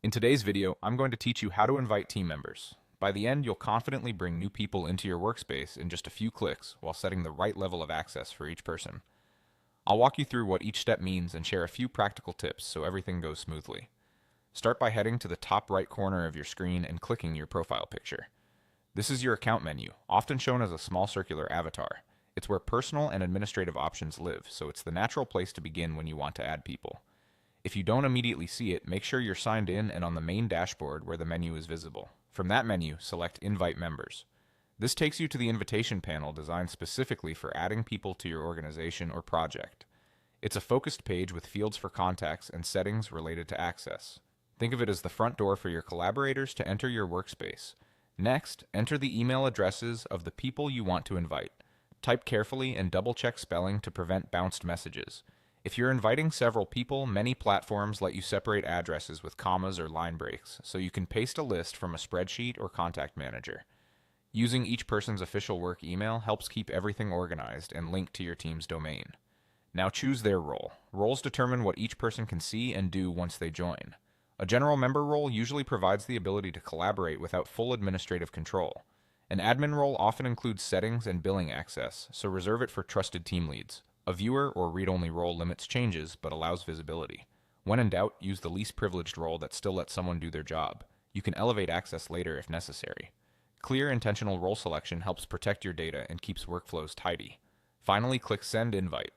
In today's video, I'm going to teach you how to invite team members. By the end, you'll confidently bring new people into your workspace in just a few clicks while setting the right level of access for each person. I'll walk you through what each step means and share a few practical tips so everything goes smoothly. Start by heading to the top right corner of your screen and clicking your profile picture. This is your account menu, often shown as a small circular avatar. It's where personal and administrative options live, so it's the natural place to begin when you want to add people. If you don't immediately see it, make sure you're signed in and on the main dashboard where the menu is visible. From that menu, select Invite Members. This takes you to the invitation panel designed specifically for adding people to your organization or project. It's a focused page with fields for contacts and settings related to access. Think of it as the front door for your collaborators to enter your workspace. Next, enter the email addresses of the people you want to invite. Type carefully and double-check spelling to prevent bounced messages. If you're inviting several people, many platforms let you separate addresses with commas or line breaks, so you can paste a list from a spreadsheet or contact manager. Using each person's official work email helps keep everything organized and linked to your team's domain. Now choose their role. Roles determine what each person can see and do once they join. A general member role usually provides the ability to collaborate without full administrative control. An admin role often includes settings and billing access, so reserve it for trusted team leads. A viewer or read-only role limits changes but allows visibility. When in doubt, use the least privileged role that still lets someone do their job. You can elevate access later if necessary. Clear, intentional role selection helps protect your data and keeps workflows tidy. Finally, click Send Invite.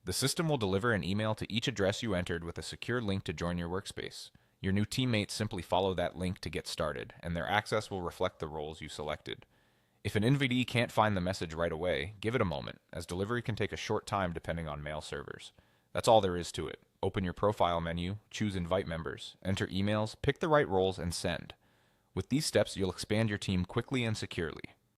The system will deliver an email to each address you entered with a secure link to join your workspace. Your new teammates simply follow that link to get started, and their access will reflect the roles you selected. If an invitee can't find the message right away, give it a moment, as delivery can take a short time depending on mail servers. That's all there is to it. Open your profile menu, choose Invite Members, enter emails, pick the right roles, and send. With these steps, you'll expand your team quickly and securely.